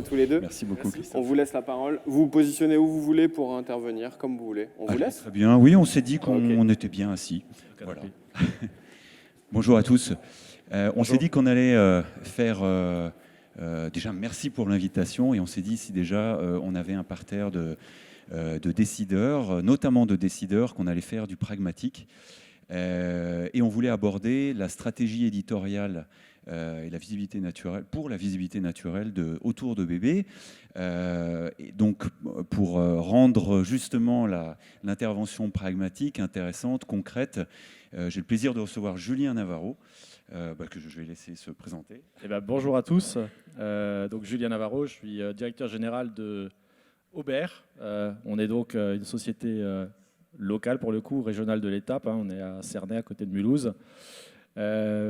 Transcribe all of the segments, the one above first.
à tous les deux. Merci beaucoup, Christophe. On vous laisse la parole. Vous vous positionnez où vous voulez pour intervenir, comme vous voulez. On vous laisse. Très bien. Oui, on s'est dit qu'on Ok. était bien assis. Voilà. Bonjour à tous. On s'est dit qu'on allait faire... déjà, merci pour l'invitation. Et on s'est dit si déjà on avait un parterre de décideurs, notamment de décideurs, qu'on allait faire du pragmatique. Et on voulait aborder la stratégie éditoriale et la visibilité naturelle, pour la visibilité naturelle autour de bébés. Et donc, pour rendre justement l'intervention pragmatique, intéressante, concrète, j'ai le plaisir de recevoir Julien Navarro, que je vais laisser se présenter. Eh ben, bonjour à tous. Donc, Julien Navarro, je suis directeur général de Aubert. On est donc une société locale, pour le coup, régionale de l'Étape. On est à Cernay, à côté de Mulhouse.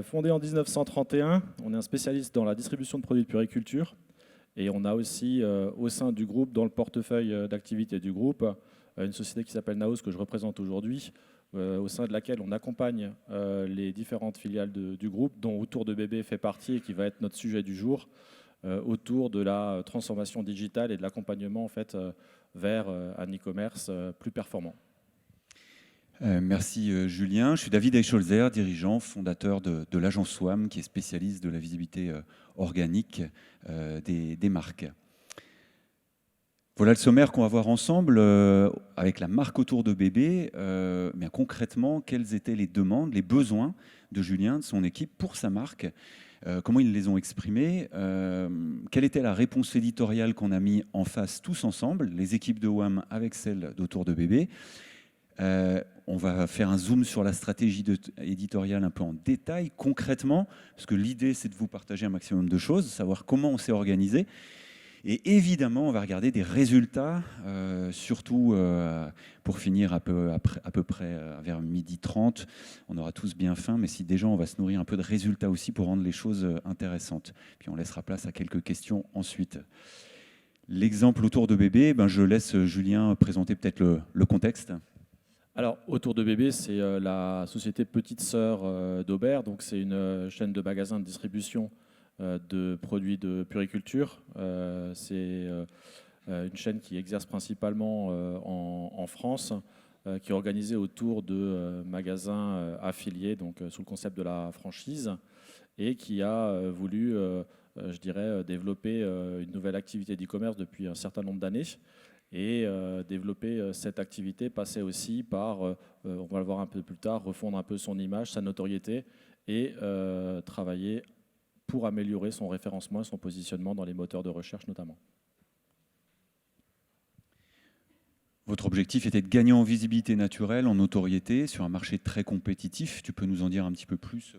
Fondé en 1931, on est un spécialiste dans la distribution de produits de puriculture. Et on a aussi, au sein du groupe, dans le portefeuille d'activité du groupe, une société qui s'appelle Naos, que je représente aujourd'hui, au sein de laquelle on accompagne les différentes filiales du groupe, dont Autour de bébé fait partie et qui va être notre sujet du jour, autour de la transformation digitale et de l'accompagnement en fait, vers un e-commerce plus performant. Merci Julien. Je suis David Eicholzer, dirigeant, fondateur de l'agence WAM, qui est spécialiste de la visibilité organique des marques. Voilà le sommaire qu'on va voir ensemble avec la marque Autour de bébé. Mais concrètement, quelles étaient les demandes, les besoins de Julien, de son équipe pour sa marque? Comment ils les ont exprimés? Quelle était la réponse éditoriale qu'on a mis en face tous ensemble, les équipes de WAM avec celle d'Autour de bébé? On va faire un zoom sur la stratégie éditoriale un peu en détail, concrètement, parce que l'idée, c'est de vous partager un maximum de choses, savoir comment on s'est organisé. Et évidemment, on va regarder des résultats, surtout pour finir à peu près vers 12h30. On aura tous bien faim, mais si déjà on va se nourrir un peu de résultats aussi pour rendre les choses intéressantes. Puis on laissera place à quelques questions ensuite. L'exemple Autour de bébé, je laisse Julien présenter peut-être le contexte. Alors, Autour de bébé, c'est la société petite sœur d'Aubert. Donc, c'est une chaîne de magasins de distribution de produits de puriculture. C'est une chaîne qui exerce principalement en France, qui est organisée autour de magasins affiliés, donc sous le concept de la franchise, et qui a voulu, je dirais, développer une nouvelle activité d'e-commerce depuis un certain nombre d'années. Et développer cette activité passait aussi par, on va le voir un peu plus tard, refondre un peu son image, sa notoriété et travailler pour améliorer son référencement et son positionnement dans les moteurs de recherche notamment. Votre objectif était de gagner en visibilité naturelle, en notoriété, sur un marché très compétitif. Tu peux nous en dire un petit peu plus ?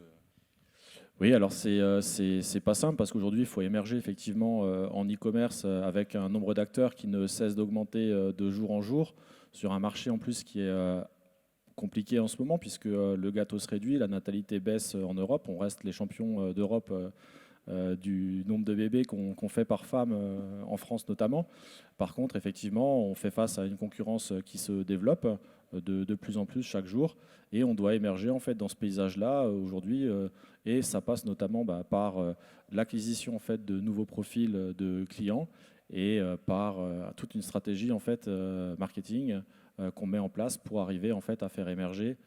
Oui, alors c'est pas simple parce qu'aujourd'hui, il faut émerger effectivement en e-commerce avec un nombre d'acteurs qui ne cesse d'augmenter de jour en jour, sur un marché en plus qui est compliqué en ce moment puisque le gâteau se réduit, la natalité baisse en Europe, on reste les champions d'Europe du nombre de bébés qu'on fait par femme en France notamment. Par contre, effectivement, on fait face à une concurrence qui se développe de plus en plus chaque jour et on doit émerger en fait dans ce paysage-là aujourd'hui et ça passe notamment par l'acquisition en fait de nouveaux profils de clients et par toute une stratégie en fait marketing qu'on met en place pour arriver en fait à faire émerger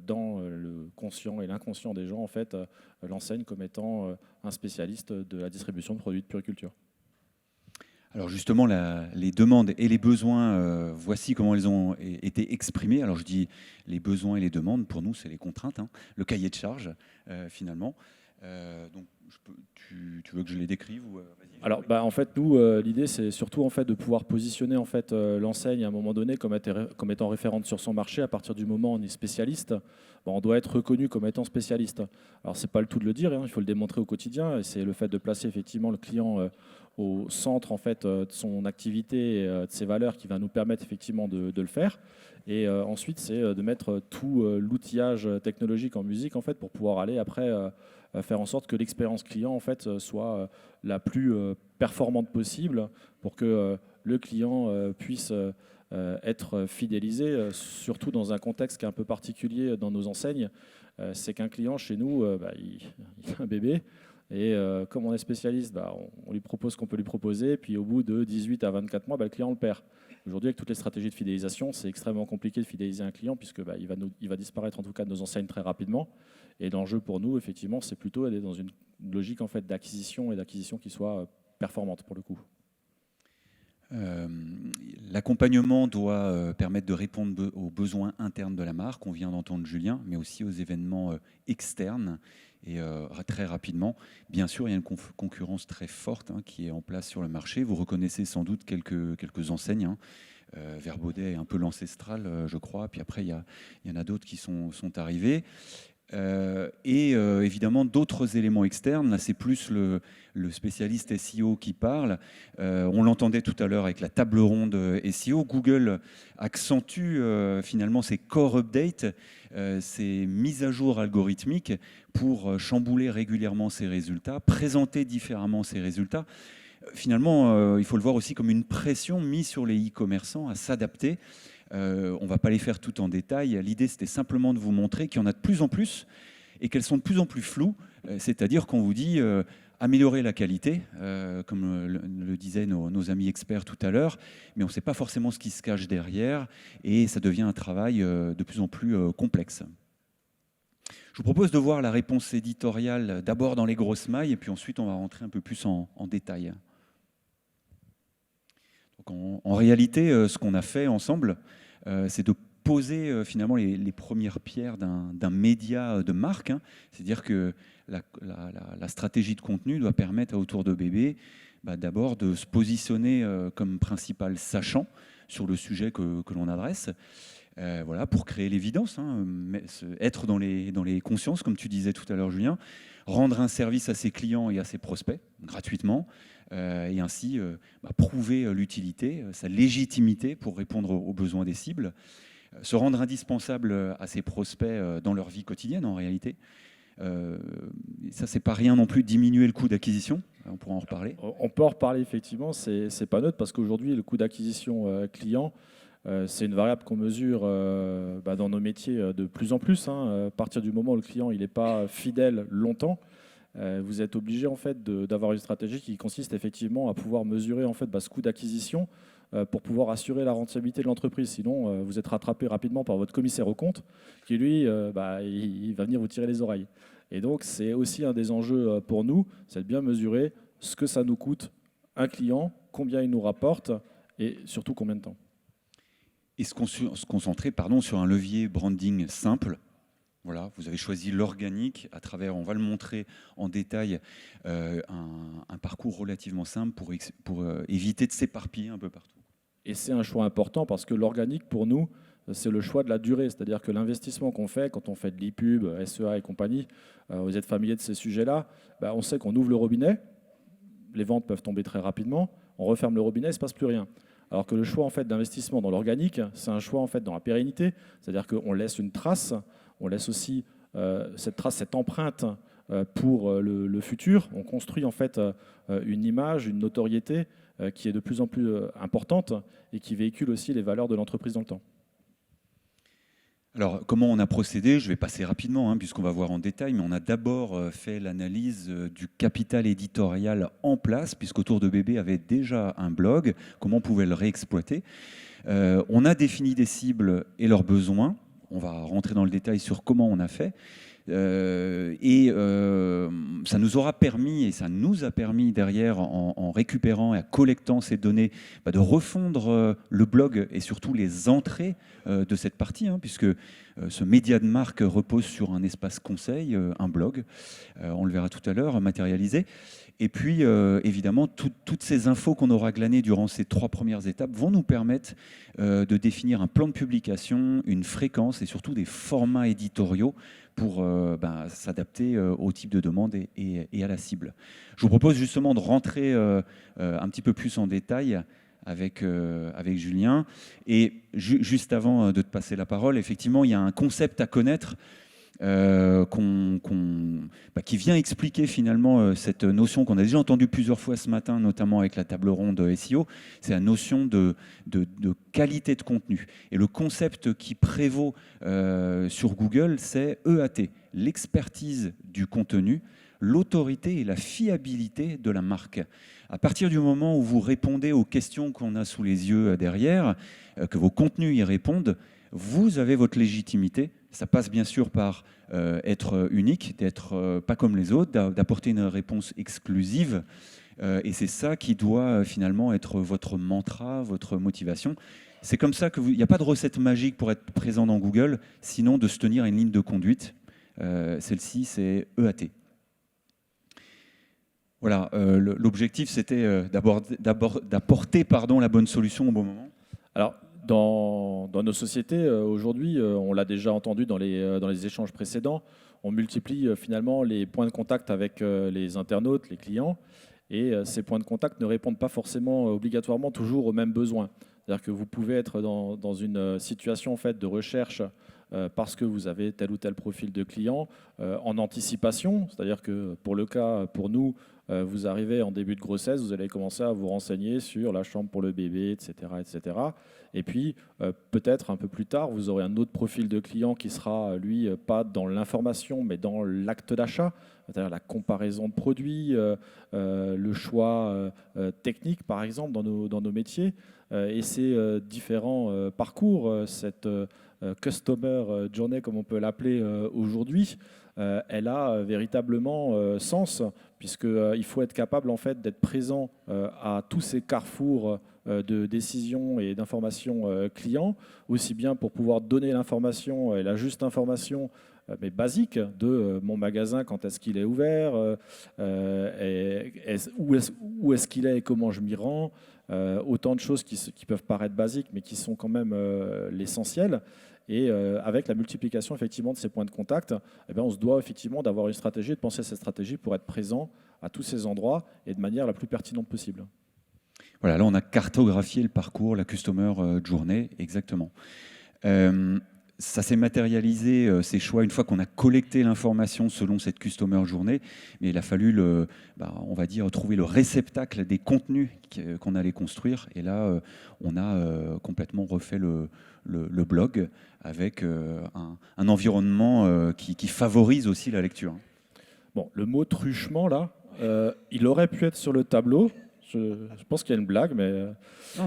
dans le conscient et l'inconscient des gens en fait l'enseigne comme étant un spécialiste de la distribution de produits de puriculture. Alors justement, les demandes et les besoins, voici comment ils ont été exprimés. Alors je dis les besoins et les demandes, pour nous c'est les contraintes, le cahier de charge finalement. Donc tu veux que je les décrive ou, vas-y. Alors en fait nous l'idée c'est surtout en fait de pouvoir positionner en fait l'enseigne à un moment donné comme étant référente sur son marché. À partir du moment où on est spécialiste, on doit être reconnu comme étant spécialiste. Alors c'est pas le tout de le dire, il faut le démontrer au quotidien et c'est le fait de placer effectivement le client au centre en fait, de son activité et de ses valeurs qui va nous permettre effectivement de le faire. Et ensuite, c'est de mettre tout l'outillage technologique en musique en fait, pour pouvoir aller après faire en sorte que l'expérience client en fait, soit la plus performante possible pour que le client puisse être fidélisé, surtout dans un contexte qui est un peu particulier dans nos enseignes. C'est qu'un client chez nous, il a un bébé. Et comme on est spécialiste, on lui propose ce qu'on peut lui proposer. Puis au bout de 18 à 24 mois, le client le perd. Aujourd'hui, avec toutes les stratégies de fidélisation, c'est extrêmement compliqué de fidéliser un client puisque il va disparaître en tout cas de nos enseignes très rapidement. Et l'enjeu pour nous, effectivement, c'est plutôt d'être dans une logique en fait, d'acquisition qui soit performante pour le coup. L'accompagnement doit permettre de répondre aux besoins internes de la marque. On vient d'entendre Julien, mais aussi aux événements externes. Et très rapidement, bien sûr, il y a une concurrence très forte qui est en place sur le marché. Vous reconnaissez sans doute quelques enseignes. Verbaudet est un peu l'ancestral, je crois. Puis après, il y en a d'autres qui sont arrivés. Évidemment, d'autres éléments externes. Là, c'est plus le spécialiste SEO qui parle. On l'entendait tout à l'heure avec la table ronde SEO. Google accentue finalement ses core updates, ses mises à jour algorithmiques pour chambouler régulièrement ses résultats, présenter différemment ses résultats. Finalement, il faut le voir aussi comme une pression mise sur les e-commerçants à s'adapter. On ne va pas les faire tout en détail. L'idée, c'était simplement de vous montrer qu'il y en a de plus en plus et qu'elles sont de plus en plus floues. C'est-à-dire qu'on vous dit améliorer la qualité, comme le disaient nos amis experts tout à l'heure, mais on ne sait pas forcément ce qui se cache derrière et ça devient un travail de plus en plus complexe. Je vous propose de voir la réponse éditoriale d'abord dans les grosses mailles et puis ensuite on va rentrer un peu plus en détail. Donc en réalité, ce qu'on a fait ensemble, c'est de poser finalement les premières pierres d'un média de marque. C'est-à-dire que la stratégie de contenu doit permettre à Autour de Bébé d'abord de se positionner comme principal sachant sur le sujet que l'on adresse. Voilà, pour créer l'évidence, être dans les consciences, comme tu disais tout à l'heure, Julien, rendre un service à ses clients et à ses prospects gratuitement, et ainsi prouver l'utilité, sa légitimité pour répondre aux besoins des cibles, se rendre indispensable à ses prospects dans leur vie quotidienne en réalité. Ça, c'est pas rien non plus, diminuer le coût d'acquisition, on pourra en reparler. On peut en reparler effectivement, c'est pas neutre parce qu'aujourd'hui, le coût d'acquisition client, c'est une variable qu'on mesure dans nos métiers de plus en plus. À partir du moment où le client n'est pas fidèle longtemps, vous êtes obligé en fait, d'avoir une stratégie qui consiste effectivement à pouvoir mesurer en fait, ce coût d'acquisition pour pouvoir assurer la rentabilité de l'entreprise. Sinon, vous êtes rattrapé rapidement par votre commissaire aux comptes qui, lui, il va venir vous tirer les oreilles. Et donc, c'est aussi un des enjeux pour nous, c'est de bien mesurer ce que ça nous coûte un client, combien il nous rapporte et surtout combien de temps. Et se concentrer sur un levier branding simple. Voilà, vous avez choisi l'organique à travers, on va le montrer en détail, un parcours relativement simple pour éviter de s'éparpiller un peu partout. Et c'est un choix important parce que l'organique, pour nous, c'est le choix de la durée. C'est-à-dire que l'investissement qu'on fait, quand on fait de l'e-pub, SEA et compagnie, vous êtes familier de ces sujets-là, on sait qu'on ouvre le robinet, les ventes peuvent tomber très rapidement, on referme le robinet, il ne se passe plus rien. Alors que le choix en fait, d'investissement dans l'organique, c'est un choix en fait, dans la pérennité, c'est-à-dire qu'on laisse une trace, on laisse aussi cette trace, cette empreinte pour le futur. On construit en fait une image, une notoriété qui est de plus en plus importante et qui véhicule aussi les valeurs de l'entreprise dans le temps. Alors, comment on a procédé? Je vais passer rapidement, puisqu'on va voir en détail, mais on a d'abord fait l'analyse du capital éditorial en place, puisqu'Autour de Bébé avait déjà un blog, comment on pouvait le réexploiter. On a défini des cibles et leurs besoins. On va rentrer dans le détail sur comment on a fait. Ça nous aura permis, et ça nous a permis derrière, en récupérant et en collectant ces données, de refondre le blog et surtout les entrées de cette partie, puisque ce média de marque repose sur un espace conseil, un blog, on le verra tout à l'heure, matérialisé. Et puis, évidemment, toutes ces infos qu'on aura glanées durant ces 3 premières étapes vont nous permettre de définir un plan de publication, une fréquence et surtout des formats éditoriaux pour s'adapter au type de demande et à la cible. Je vous propose justement de rentrer un petit peu plus en détail avec Julien. Et juste avant de te passer la parole, effectivement, il y a un concept à connaître qui vient expliquer finalement cette notion qu'on a déjà entendue plusieurs fois ce matin, notamment avec la table ronde SEO, c'est la notion de qualité de contenu. Et le concept qui prévaut sur Google, c'est EAT, l'expertise du contenu, l'autorité et la fiabilité de la marque. À partir du moment où vous répondez aux questions qu'on a sous les yeux derrière, que vos contenus y répondent, vous avez votre légitimité. Ça passe bien sûr par être unique, d'être pas comme les autres, d'apporter une réponse exclusive. Et c'est ça qui doit finalement être votre mantra, votre motivation. C'est comme ça qu'il n'y a pas de recette magique pour être présent dans Google, sinon de se tenir à une ligne de conduite. Celle-ci, c'est EAT. Voilà, l'objectif, c'était d'apporter la bonne solution au bon moment. Alors, dans nos sociétés, aujourd'hui, on l'a déjà entendu dans les échanges précédents, on multiplie finalement les points de contact avec les internautes, les clients, et ces points de contact ne répondent pas forcément obligatoirement toujours aux mêmes besoins. C'est-à-dire que vous pouvez être dans une situation en fait, de recherche parce que vous avez tel ou tel profil de client en anticipation, c'est-à-dire que pour nous, vous arrivez en début de grossesse, vous allez commencer à vous renseigner sur la chambre pour le bébé, etc. etc. Et puis, peut-être un peu plus tard, vous aurez un autre profil de client qui sera, lui, pas dans l'information, mais dans l'acte d'achat, c'est-à-dire la comparaison de produits, le choix technique, par exemple, dans nos métiers. Et ces différents parcours, cette customer journey, comme on peut l'appeler aujourd'hui, elle a véritablement sens, puisqu'il faut être capable en fait, d'être présent à tous ces carrefours de décisions et d'informations clients, aussi bien pour pouvoir donner l'information et la juste information mais basique de mon magasin, quand est-ce qu'il est ouvert, où est-ce qu'il est et comment je m'y rends, autant de choses qui peuvent paraître basiques mais qui sont quand même l'essentiel. Et avec la multiplication effectivement de ces points de contact, eh bien, on se doit effectivement d'avoir une stratégie, de penser cette stratégie pour être présent à tous ces endroits et de manière la plus pertinente possible. Voilà, là on a cartographié le parcours, la customer journey, exactement. Ça s'est matérialisé, ces choix, une fois qu'on a collecté l'information selon cette customer journée, mais il a fallu, on va dire, trouver le réceptacle des contenus qu'on allait construire. Et là, on a complètement refait le blog avec un environnement qui favorise aussi la lecture. Bon, le mot truchement, là, il aurait pu être sur le tableau. Je pense qu'il y a une blague, mais...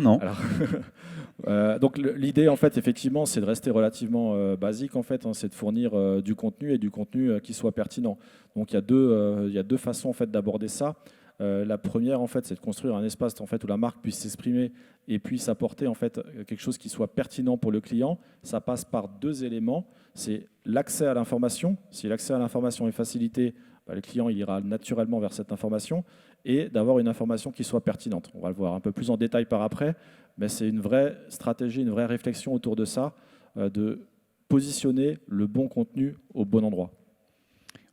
Non. Alors, donc l'idée, en fait, effectivement, c'est de rester relativement basique, en fait, hein, c'est de fournir du contenu et du contenu qui soit pertinent. Donc il y a deux façons, en fait, d'aborder ça. La première, en fait, c'est de construire un espace en fait, où la marque puisse s'exprimer et puisse apporter en fait, quelque chose qui soit pertinent pour le client. Ça passe par deux éléments. C'est l'accès à l'information. Si l'accès à l'information est facilité, le client il ira naturellement vers cette information, et d'avoir une information qui soit pertinente. On va le voir un peu plus en détail par après, mais c'est une vraie stratégie, une vraie réflexion autour de ça, de positionner le bon contenu au bon endroit.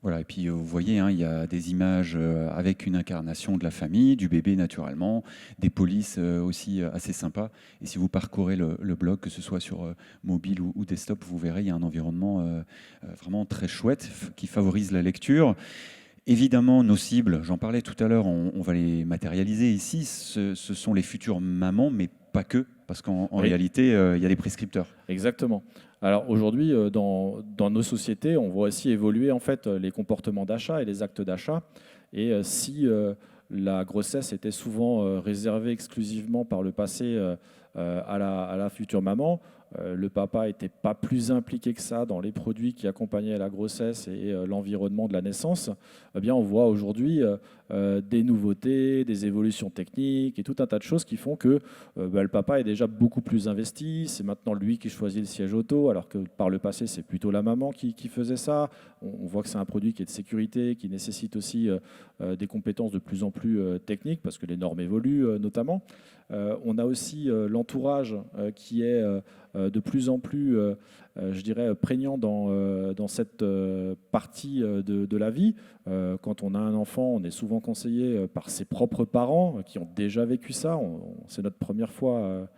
Voilà, et puis vous voyez, hein, il y a des images avec une incarnation de la famille, du bébé naturellement, des polices aussi assez sympas. Et si vous parcourez le blog, que ce soit sur mobile ou desktop, vous verrez, il y a un environnement vraiment très chouette qui favorise la lecture. Évidemment, nos cibles, j'en parlais tout à l'heure, on va les matérialiser ici. Ce sont les futures mamans, mais pas que, parce qu'en réalité, il y a des prescripteurs. Exactement. Alors aujourd'hui, dans nos sociétés, on voit aussi évoluer en fait les comportements d'achat et les actes d'achat. Et si la grossesse était souvent réservée exclusivement par le passé à la future maman, le papa n'était pas plus impliqué que ça dans les produits qui accompagnaient la grossesse et l'environnement de la naissance, eh bien on voit aujourd'hui des nouveautés, des évolutions techniques et tout un tas de choses qui font que le papa est déjà beaucoup plus investi. C'est maintenant lui qui choisit le siège auto, alors que par le passé, c'est plutôt la maman qui faisait ça. On voit que c'est un produit qui est de sécurité, qui nécessite aussi des compétences de plus en plus techniques, parce que les normes évoluent notamment. On a aussi l'entourage qui est de plus en plus, je dirais, prégnant dans cette partie de la vie. Quand on a un enfant, on est souvent conseillé par ses propres parents qui ont déjà vécu ça. C'est notre première fois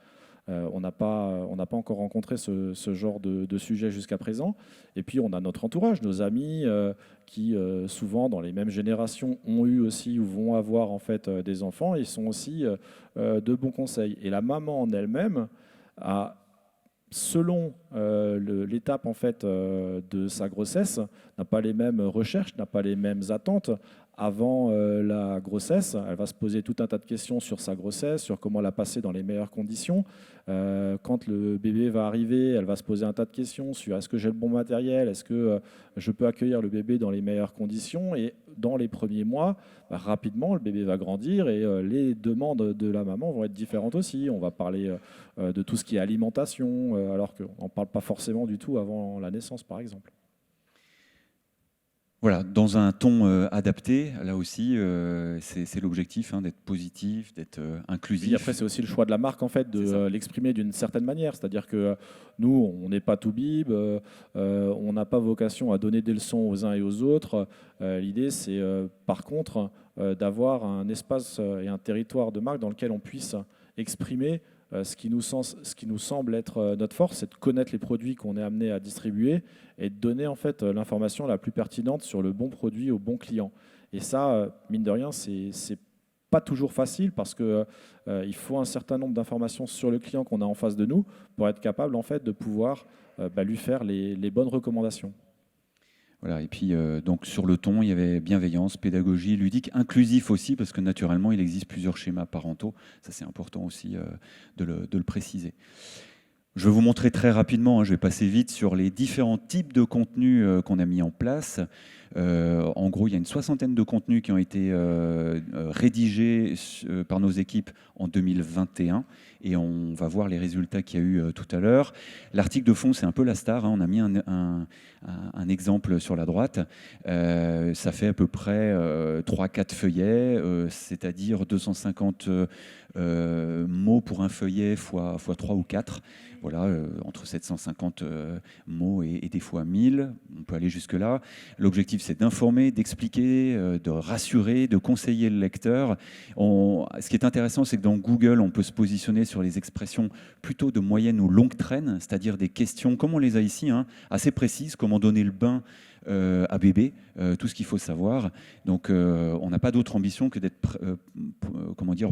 On n'a pas encore rencontré ce genre de sujet jusqu'à présent. Et puis, on a notre entourage, nos amis qui, souvent, dans les mêmes générations, ont eu aussi ou vont avoir en fait des enfants. Ils sont aussi de bons conseils. Et la maman en elle-même a, selon l'étape en fait de sa grossesse, n'a pas les mêmes recherches, n'a pas les mêmes attentes. Avant la grossesse, elle va se poser tout un tas de questions sur sa grossesse, sur comment la passer dans les meilleures conditions. Quand le bébé va arriver, elle va se poser un tas de questions sur est-ce que j'ai le bon matériel, est-ce que je peux accueillir le bébé dans les meilleures conditions. Et dans les premiers mois, rapidement, le bébé va grandir et les demandes de la maman vont être différentes aussi. On va parler de tout ce qui est alimentation, alors qu'on ne parle pas forcément du tout avant la naissance, par exemple. Voilà, dans un ton adapté, là aussi, c'est l'objectif, hein, d'être positif, d'être inclusif. Oui, après, c'est aussi le choix de la marque en fait, de l'exprimer d'une certaine manière. C'est-à-dire que nous, on n'est pas Toubib, on n'a pas vocation à donner des leçons aux uns et aux autres. L'idée, c'est par contre d'avoir un espace et un territoire de marque dans lequel on puisse exprimer ce qui nous semble être notre force, c'est de connaître les produits qu'on est amené à distribuer et de donner en fait l'information la plus pertinente sur le bon produit au bon client. Et ça, mine de rien, c'est pas toujours facile parce que il faut un certain nombre d'informations sur le client qu'on a en face de nous pour être capable en fait de pouvoir lui faire les bonnes recommandations. Voilà, et puis donc sur le ton, il y avait bienveillance, pédagogie, ludique, inclusif aussi, parce que naturellement, il existe plusieurs schémas parentaux. Ça, c'est important aussi de le préciser. Je vais vous montrer très rapidement, hein, je vais passer vite sur les différents types de contenus qu'on a mis en place. En gros, il y a une soixantaine de contenus qui ont été rédigés par nos équipes en 2021 et on va voir les résultats qu'il y a eu tout à l'heure. L'article de fond, c'est un peu la star, hein. On a mis un exemple sur la droite. Ça fait à peu près 3-4 feuillets, c'est-à-dire 250 mots pour un feuillet fois 3 ou 4. Voilà, entre 750 mots et des fois 1000, on peut aller jusque-là. L'objectif, c'est d'informer, d'expliquer, de rassurer, de conseiller le lecteur. Ce qui est intéressant, c'est que dans Google, on peut se positionner sur les expressions plutôt de moyenne ou longue traîne, c'est-à-dire des questions, comme on les a ici, hein, assez précises, comment donner le bain à bébé, tout ce qu'il faut savoir. Donc, on n'a pas d'autre ambition que d'être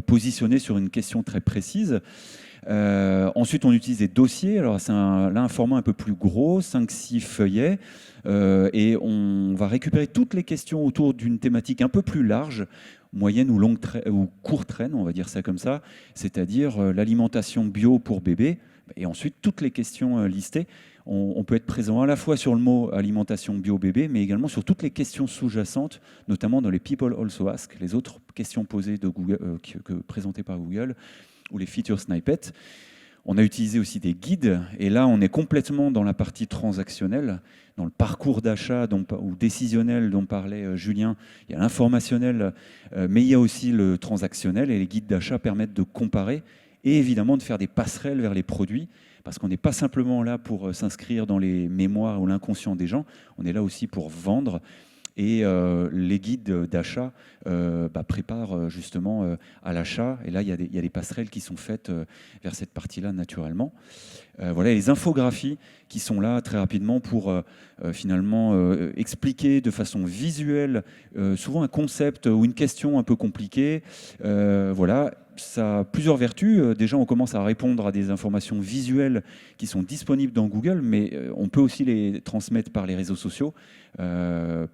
positionné sur une question très précise. Ensuite, on utilise des dossiers. Alors, c'est là un format un peu plus gros, 5-6 feuillets. Et on va récupérer toutes les questions autour d'une thématique un peu plus large, moyenne ou longue ou courte traîne, on va dire ça comme ça, c'est-à-dire l'alimentation bio pour bébé. Et ensuite, toutes les questions listées. On peut être présent à la fois sur le mot alimentation bio bébé, mais également sur toutes les questions sous-jacentes, notamment dans les People Also Ask, les autres questions posées de Google, présentées par Google, ou les feature snippets. On a utilisé aussi des guides, et là on est complètement dans la partie transactionnelle, dans le parcours d'achat ou décisionnel dont parlait Julien. Il y a l'informationnel, mais il y a aussi le transactionnel, et les guides d'achat permettent de comparer, et évidemment de faire des passerelles vers les produits, parce qu'on n'est pas simplement là pour s'inscrire dans les mémoires ou l'inconscient des gens, on est là aussi pour vendre. Et les guides d'achat préparent justement à l'achat. Et là, il y a des passerelles qui sont faites vers cette partie-là naturellement. Voilà, les infographies qui sont là très rapidement pour finalement expliquer de façon visuelle souvent un concept ou une question un peu compliquée. Voilà. Ça a plusieurs vertus. Déjà, on commence à répondre à des informations visuelles qui sont disponibles dans Google, mais on peut aussi les transmettre par les réseaux sociaux,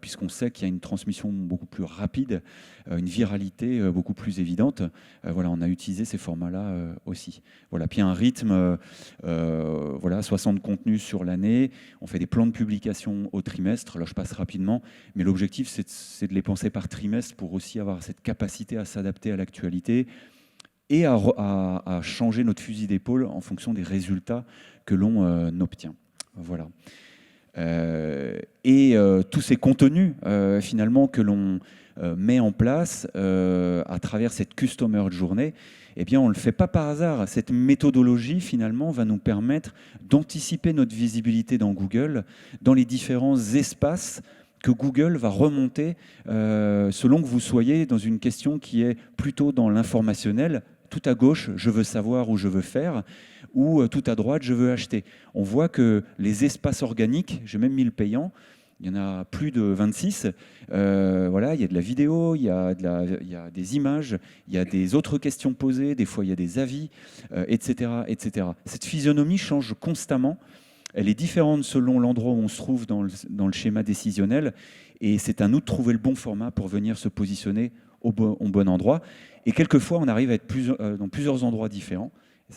puisqu'on sait qu'il y a une transmission beaucoup plus rapide, une viralité beaucoup plus évidente. Voilà, on a utilisé ces formats-là aussi. Voilà, puis un rythme, 60 contenus sur l'année. On fait des plans de publication au trimestre. Là, je passe rapidement, mais l'objectif, c'est de les penser par trimestre pour aussi avoir cette capacité à s'adapter à l'actualité et à changer notre fusil d'épaule en fonction des résultats que l'on obtient. Voilà. Tous ces contenus, finalement, que l'on met en place à travers cette Customer Journey, eh bien, on ne le fait pas par hasard. Cette méthodologie, finalement, va nous permettre d'anticiper notre visibilité dans Google, dans les différents espaces que Google va remonter selon que vous soyez dans une question qui est plutôt dans l'informationnel, tout à gauche, je veux savoir où je veux faire, ou tout à droite, je veux acheter. On voit que les espaces organiques, j'ai même mis le payant, il y en a plus de 26. Voilà, il y a de la vidéo, il y a des images, il y a des autres questions posées, des fois il y a des avis, etc., etc. Cette physionomie change constamment. Elle est différente selon l'endroit où on se trouve dans le schéma décisionnel. Et c'est à nous de trouver le bon format pour venir se positionner au bon endroit. Et quelquefois, on arrive à être dans plusieurs endroits différents.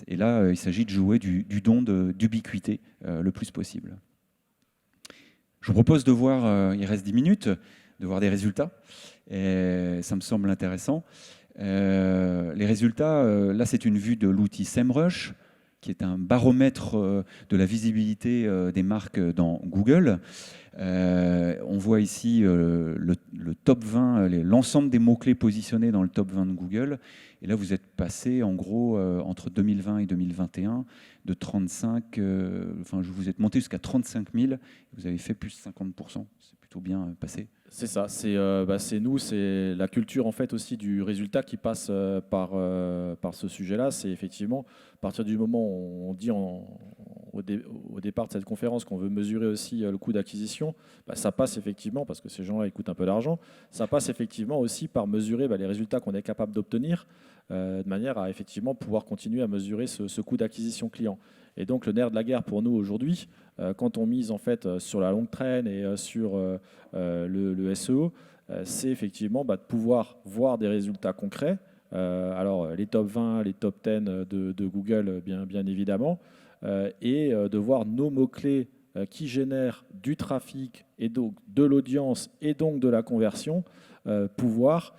Et là, il s'agit de jouer du don d'ubiquité le plus possible. Je vous propose de voir, il reste 10 minutes, de voir des résultats. Et ça me semble intéressant. Les résultats, là, c'est une vue de l'outil SEMrush, qui est un baromètre de la visibilité des marques dans Google. On voit ici le top 20, l'ensemble des mots-clés positionnés dans le top 20 de Google. Et là, vous êtes passé, en gros, entre 2020 et 2021, de 35, vous êtes monté jusqu'à 35 000. Vous avez fait plus de 50%. C'est plutôt bien passé. C'est ça, c'est nous, c'est la culture en fait aussi du résultat qui passe par ce sujet-là. C'est effectivement, à partir du moment où on dit au départ de cette conférence qu'on veut mesurer aussi le coût d'acquisition, ça passe effectivement, parce que ces gens-là ils coûtent un peu d'argent, ça passe effectivement aussi par mesurer les résultats qu'on est capable d'obtenir de manière à effectivement pouvoir continuer à mesurer ce coût d'acquisition client. Et donc le nerf de la guerre pour nous aujourd'hui, quand on mise en fait sur la longue traîne et sur le SEO, c'est effectivement de pouvoir voir des résultats concrets. Alors les top 20, les top 10 de Google bien évidemment, et de voir nos mots-clés qui génèrent du trafic et donc de l'audience et donc de la conversion, pouvoir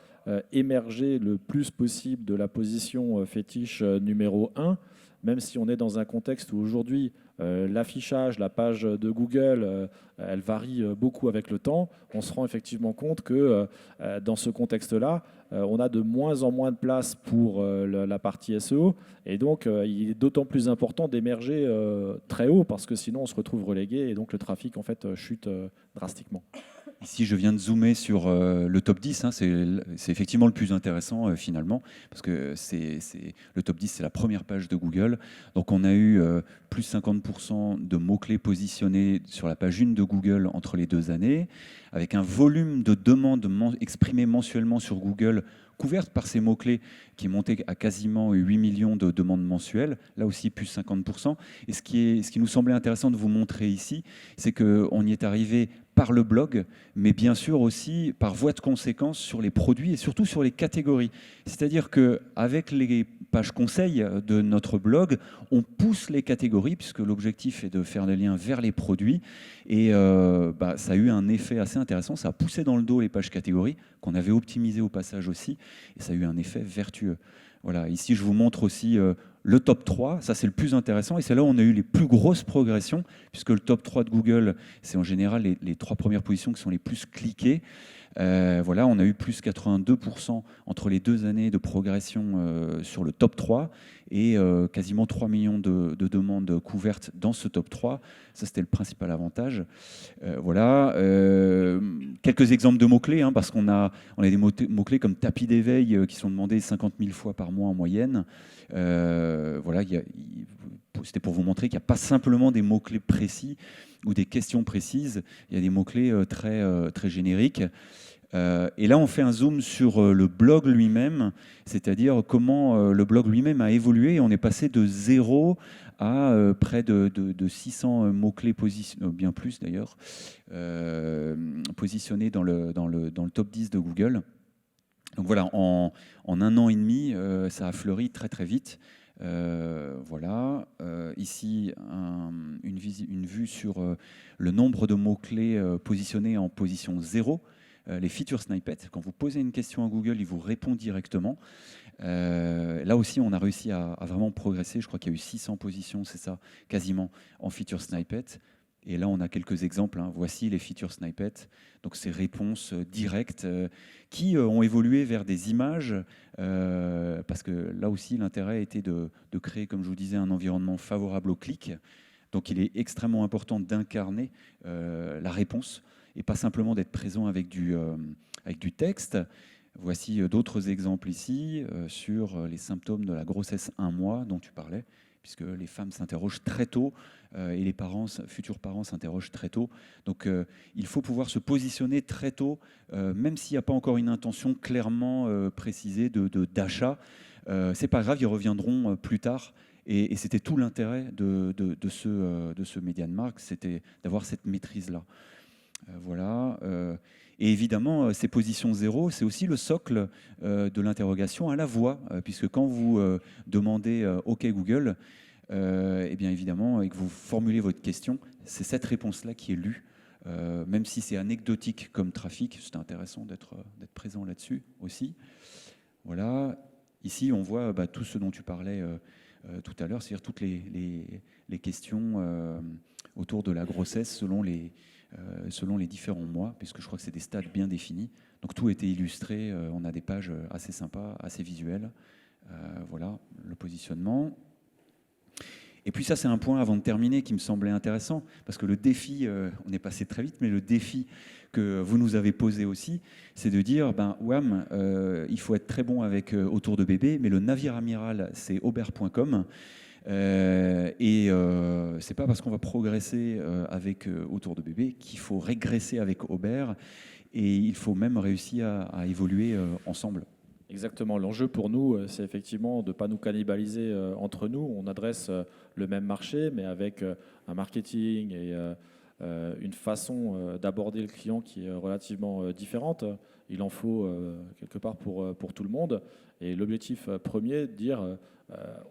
émerger le plus possible de la position fétiche numéro 1, même si on est dans un contexte où aujourd'hui l'affichage, la page de Google, elle varie beaucoup avec le temps. On se rend effectivement compte que dans ce contexte-là, on a de moins en moins de place pour la partie SEO. Et donc, il est d'autant plus important d'émerger très haut parce que sinon, on se retrouve relégué et donc le trafic en fait, chute drastiquement. Ici, je viens de zoomer sur le top 10. Hein, c'est effectivement le plus intéressant finalement, parce que le top 10, c'est la première page de Google. Donc, on a eu plus 50% de mots-clés positionnés sur la page 1 de Google entre les 2 années, avec un volume de demandes exprimées mensuellement sur Google couverte par ces mots-clés qui est monté à quasiment 8 millions de demandes mensuelles, là aussi plus 50%. Et ce qui nous semblait intéressant de vous montrer ici, c'est qu'on y est arrivé par le blog, mais bien sûr aussi par voie de conséquence sur les produits et surtout sur les catégories. C'est-à-dire qu'avec les pages conseils de notre blog, on pousse les catégories, puisque l'objectif est de faire des liens vers les produits. Et ça a eu un effet assez intéressant. Ça a poussé dans le dos les pages catégories, qu'on avait optimisées au passage aussi. Et ça a eu un effet vertueux. Voilà. Ici, je vous montre aussi le top 3. Ça, c'est le plus intéressant. Et c'est là où on a eu les plus grosses progressions, puisque le top 3 de Google, c'est en général les 3 premières positions qui sont les plus cliquées. Voilà, on a eu plus 82% entre les 2 années de progression sur le top 3 et quasiment 3 millions de demandes couvertes dans ce top 3. Ça, c'était le principal avantage. Voilà, quelques exemples de mots-clés, hein, parce qu'on a des mots-clés comme tapis d'éveil qui sont demandés 50 000 fois par mois en moyenne. Voilà, c'était pour vous montrer qu'il n'y a pas simplement des mots-clés précis ou des questions précises, il y a des mots-clés très génériques. Et là, on fait un zoom sur le blog lui-même, c'est-à-dire comment le blog lui-même a évolué. On est passé de 0 à près de 600 mots-clés, bien plus d'ailleurs, positionnés dans le top 10 de Google. Donc voilà, en 1 an et demi, ça a fleuri très très vite. Voilà, ici une vue sur le nombre de mots-clés positionnés en position 0. Les feature snippets, quand vous posez une question à Google, il vous répond directement. Là aussi, on a réussi à vraiment progresser. Je crois qu'il y a eu 600 positions, c'est ça, quasiment, en feature snippets. Et là, on a quelques exemples. Hein. Voici les feature snippets. Donc, ces réponses directes qui ont évolué vers des images, parce que là aussi, l'intérêt était de créer, comme je vous disais, un environnement favorable au clic. Donc, il est extrêmement important d'incarner la réponse et pas simplement d'être présent avec du texte. Voici d'autres exemples ici sur les symptômes de la grossesse 1 mois dont tu parlais, puisque les femmes s'interrogent très tôt et les futurs parents s'interrogent très tôt. Donc il faut pouvoir se positionner très tôt, même s'il n'y a pas encore une intention clairement précisée d'achat. C'est pas grave, ils reviendront plus tard. Et c'était tout l'intérêt de ce MediaMarkt, c'était d'avoir cette maîtrise-là. Voilà. Et évidemment, ces positions zéro, c'est aussi le socle de l'interrogation à la voix, puisque quand vous demandez OK Google, eh bien évidemment, et que vous formulez votre question, c'est cette réponse-là qui est lue. Même si c'est anecdotique comme trafic, c'est intéressant d'être présent là-dessus aussi. Voilà. Ici, on voit tout ce dont tu parlais tout à l'heure, c'est-à-dire toutes les questions autour de la grossesse selon les différents mois, puisque je crois que c'est des stades bien définis. Donc tout a été illustré, on a des pages assez sympas, assez visuelles. Voilà le positionnement. Et puis ça, c'est un point avant de terminer qui me semblait intéressant, parce que le défi, on est passé très vite, mais le défi que vous nous avez posé aussi, c'est de dire, WAM, il faut être très bon avec autour de bébé, mais le navire amiral, c'est aubert.com. Et c'est pas parce qu'on va progresser avec autour de bébé qu'il faut régresser avec Aubert, et il faut même réussir à évoluer ensemble. Exactement. L'enjeu pour nous, c'est effectivement de ne pas nous cannibaliser entre nous. On adresse le même marché, mais avec un marketing et une façon d'aborder le client qui est relativement différente. Il en faut quelque part pour tout le monde. Et l'objectif premier, de dire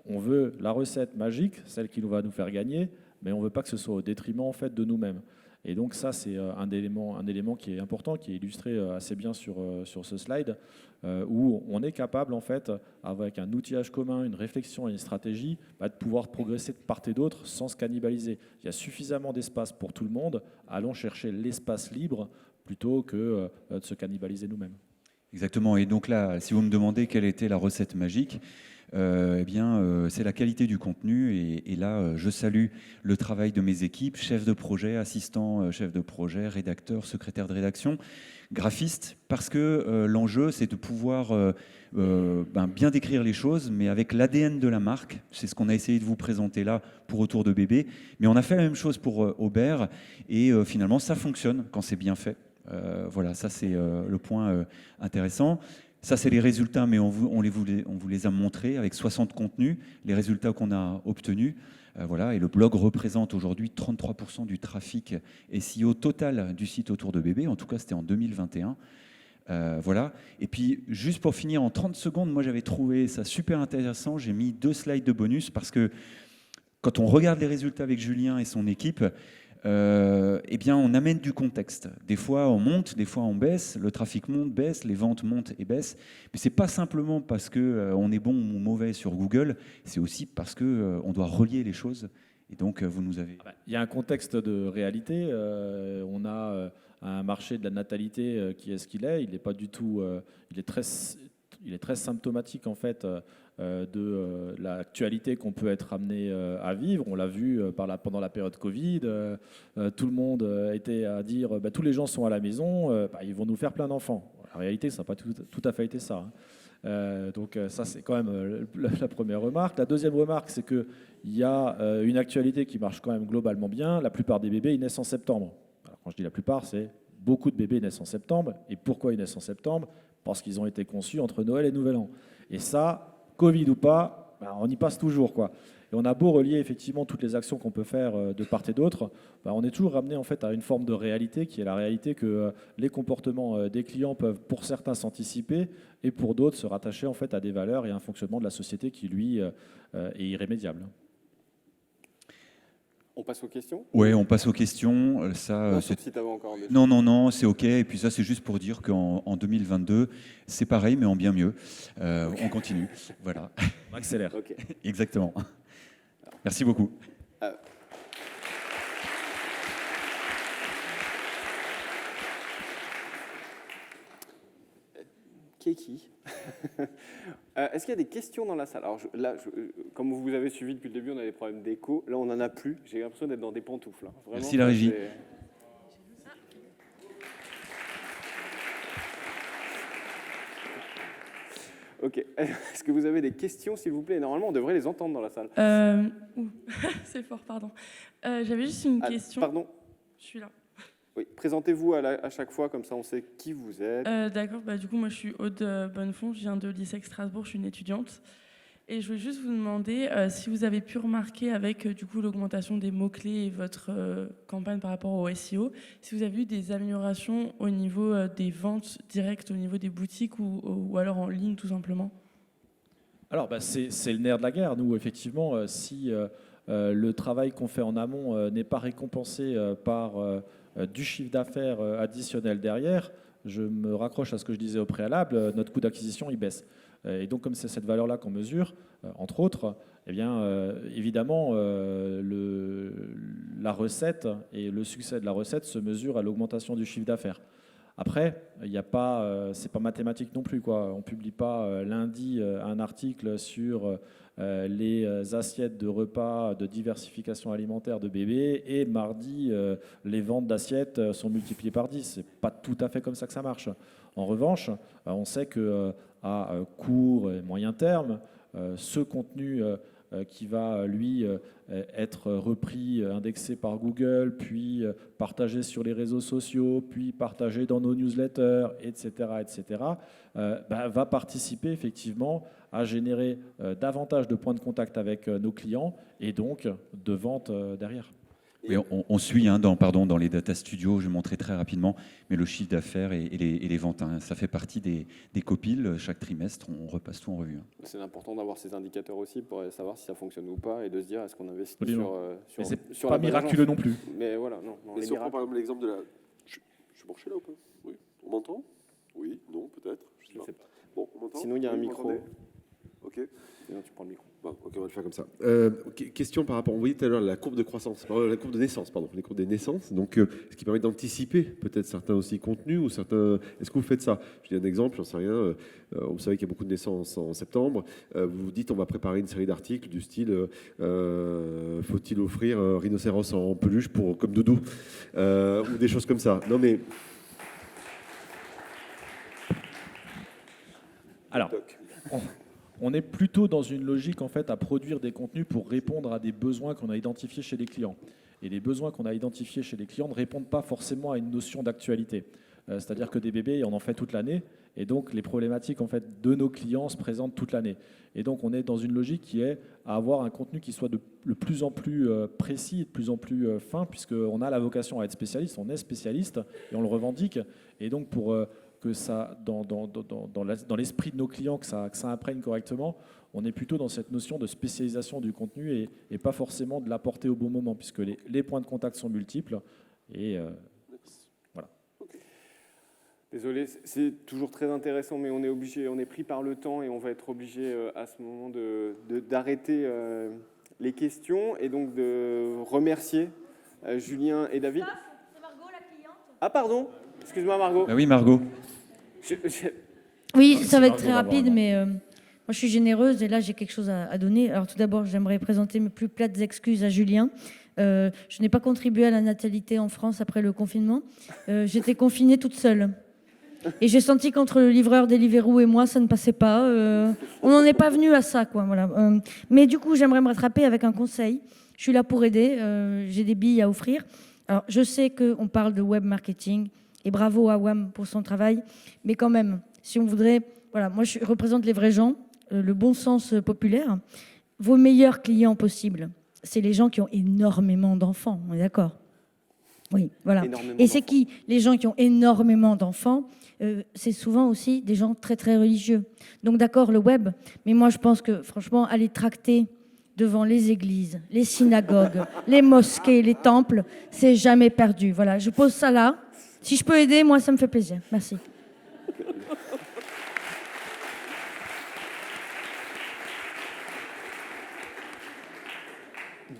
on veut la recette magique, celle qui va nous faire gagner, mais on ne veut pas que ce soit au détriment en fait, de nous-mêmes. Et donc ça, c'est un élément qui est important, qui est illustré assez bien sur ce slide, où on est capable, en fait, avec un outillage commun, une réflexion et une stratégie, de pouvoir progresser de part et d'autre sans se cannibaliser. Il y a suffisamment d'espace pour tout le monde. Allons chercher l'espace libre plutôt que de se cannibaliser nous-mêmes. Exactement. Et donc là, si vous me demandez quelle était la recette magique, c'est la qualité du contenu. Et là, je salue le travail de mes équipes, chefs de projet, assistants chefs de projet, rédacteurs, secrétaires de rédaction, graphistes, parce que l'enjeu, c'est de pouvoir bien décrire les choses, mais avec l'ADN de la marque. C'est ce qu'on a essayé de vous présenter là pour Autour de bébé. Mais on a fait la même chose pour Aubert, et finalement, ça fonctionne quand c'est bien fait. Voilà, ça c'est le point intéressant. Ça, c'est les résultats, mais on vous les a montrés avec 60 contenus, les résultats qu'on a obtenus. Voilà, et le blog représente aujourd'hui 33% du trafic SEO total du site Autour de bébé. En tout cas, c'était en 2021. Voilà. Et puis, juste pour finir, en 30 secondes, moi, j'avais trouvé ça super intéressant. J'ai mis 2 slides de bonus parce que quand on regarde les résultats avec Julien et son équipe, on amène du contexte. Des fois, on monte, des fois, on baisse. Le trafic monte, baisse, les ventes montent et baissent. Mais ce n'est pas simplement parce qu'on est bon ou mauvais sur Google, c'est aussi parce qu'on doit relier les choses. Et donc, vous nous avez... Il y a un contexte de réalité. On a un marché de la natalité qui est ce qu'il est. Il n'est pas du tout... il est très symptomatique, en fait, de l'actualité qu'on peut être amené à vivre. On l'a vu pendant la période Covid. Tout le monde était à dire tous les gens sont à la maison, ils vont nous faire plein d'enfants. La réalité, ça n'a pas tout à fait été ça. Donc ça, c'est quand même la première remarque. La deuxième remarque, c'est qu'il y a une actualité qui marche quand même globalement bien. La plupart des bébés, ils naissent en septembre. Alors, quand je dis la plupart, c'est beaucoup de bébés naissent en septembre. Et pourquoi ils naissent en septembre ? Parce qu'ils ont été conçus entre Noël et Nouvel An. Et ça, Covid ou pas, on y passe toujours, quoi. Et on a beau relier effectivement toutes les actions qu'on peut faire de part et d'autre, on est toujours ramené en fait à une forme de réalité qui est la réalité que les comportements des clients peuvent pour certains s'anticiper et pour d'autres se rattacher en fait à des valeurs et à un fonctionnement de la société qui lui est irrémédiable. On passe aux questions ? Oui, on passe aux questions. Ça, sauf si tu avais encore des choses. Non, c'est OK. Et puis ça, c'est juste pour dire qu'en 2022, c'est pareil, mais en bien mieux. Okay. On continue. Voilà. On accélère. Okay. Exactement. Merci beaucoup. Qui Est-ce qu'il y a des questions dans la salle ? Alors comme vous avez suivi depuis le début, on a des problèmes d'écho. Là, on n'en a plus. J'ai l'impression d'être dans des pantoufles. Hein. Vraiment, merci la régie. Ok. Est-ce que vous avez des questions, s'il vous plaît? Normalement, on devrait les entendre dans la salle. C'est fort, pardon. J'avais juste une question. Pardon? Je suis là. Oui, présentez-vous à chaque fois, comme ça on sait qui vous êtes. D'accord, du coup, moi je suis Aude Bonnefond, je viens de lycée Strasbourg, je suis une étudiante. Et je voulais juste vous demander si vous avez pu remarquer avec du coup l'augmentation des mots-clés et votre campagne par rapport au SEO, si vous avez eu des améliorations au niveau des ventes directes, au niveau des boutiques ou alors en ligne tout simplement. Alors, c'est le nerf de la guerre. Nous, effectivement, si le travail qu'on fait en amont n'est pas récompensé par du chiffre d'affaires additionnel derrière, je me raccroche à ce que je disais au préalable, notre coût d'acquisition, il baisse. Et donc, comme c'est cette valeur-là qu'on mesure, entre autres, eh bien, évidemment, la recette et le succès de la recette se mesurent à l'augmentation du chiffre d'affaires. Après, c'est pas mathématique non plus, quoi. On publie pas lundi un article sur les assiettes de repas de diversification alimentaire de bébés et mardi, les ventes d'assiettes sont multipliées par 10. C'est pas tout à fait comme ça que ça marche. En revanche, on sait que à court et moyen terme, ce contenu qui va, lui, être repris, indexé par Google, puis partagé sur les réseaux sociaux, puis partagé dans nos newsletters, etc., va participer effectivement à générer davantage de points de contact avec nos clients et donc de ventes derrière. Oui, on suit dans les data studios, je montrais très rapidement, mais le chiffre d'affaires et les ventes, ça fait partie des copiles. Chaque trimestre, on repasse tout en revue. C'est important d'avoir ces indicateurs aussi pour savoir si ça fonctionne ou pas et de se dire est-ce qu'on investit sur pas miraculeux non plus. Mais voilà, non. Et si on prend par exemple l'exemple de la... Je suis branché là ou pas? Oui. On m'entend? Oui, non, peut-être. Je sais pas. Bon, on m'entend? Sinon, il y a un micro. Ok. Sinon, tu prends le micro. Bon, ok, on va le faire comme ça. Question par rapport, vous voyez tout à l'heure la courbe de croissance, la courbe de naissance, pardon, les courbes des naissances, donc ce qui permet d'anticiper peut-être certains aussi contenus ou certains. Est-ce que vous faites ça? Je dis un exemple, j'en sais rien. Vous savez qu'il y a beaucoup de naissances en septembre. Vous vous dites, on va préparer une série d'articles du style faut-il offrir un rhinocéros en peluche comme doudou ou des choses comme ça. Non mais. Alors. On est plutôt dans une logique en fait à produire des contenus pour répondre à des besoins qu'on a identifiés chez les clients. Et les besoins qu'on a identifiés chez les clients ne répondent pas forcément à une notion d'actualité. C'est-à-dire que des bébés, on en fait toute l'année, et donc les problématiques en fait de nos clients se présentent toute l'année. Et donc on est dans une logique qui est à avoir un contenu qui soit de plus en plus précis, de plus en plus fin, puisqu'on a la vocation à être spécialiste, on est spécialiste et on le revendique. Et donc pour que ça, dans l'esprit de nos clients, que ça imprègne correctement, on est plutôt dans cette notion de spécialisation du contenu et pas forcément de l'apporter au bon moment, puisque les points de contact sont multiples. Et voilà. Désolé, c'est toujours très intéressant, mais on est pris par le temps et on va être obligé à ce moment d'arrêter les questions et donc de remercier Julien et David. C'est Margot, la cliente. Ah pardon, excuse-moi Margot. Ah oui, Margot. Oui, ça va être très rapide, mais moi je suis généreuse et là j'ai quelque chose à donner. Alors tout d'abord, j'aimerais présenter mes plus plates excuses à Julien. Je n'ai pas contribué à la natalité en France après le confinement. J'étais confinée toute seule. Et j'ai senti qu'entre le livreur Deliveroo et moi, ça ne passait pas. On n'en est pas venu à ça, quoi. Voilà. Mais du coup, j'aimerais me rattraper avec un conseil. Je suis là pour aider. J'ai des billes à offrir. Alors, je sais qu'on parle de web marketing. Et bravo à WAM pour son travail. Mais quand même, si on voudrait... Voilà, moi, je représente les vrais gens, le bon sens populaire. Vos meilleurs clients possibles, c'est les gens qui ont énormément d'enfants. On est d'accord? Oui, voilà. Et c'est qui? Les gens qui ont énormément d'enfants, c'est souvent aussi des gens très, très religieux. Donc d'accord, le web. Mais moi, je pense que, franchement, aller tracter devant les églises, les synagogues, les mosquées, les temples, c'est jamais perdu. Voilà, je pose ça là. Si je peux aider, moi, ça me fait plaisir. Merci.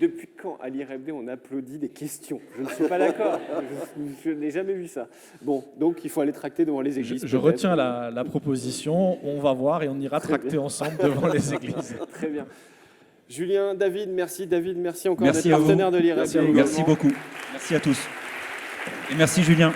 Depuis quand à l'IRFD on applaudit des questions? Je ne suis pas d'accord. Je n'ai jamais vu ça. Bon, donc il faut aller tracter devant les églises. Je retiens la proposition. On va voir et on ira tracter ensemble devant les églises. Très bien. Julien, David, merci encore d'être partenaire de l'IRFD. Merci beaucoup. Merci à tous. Et merci Julien.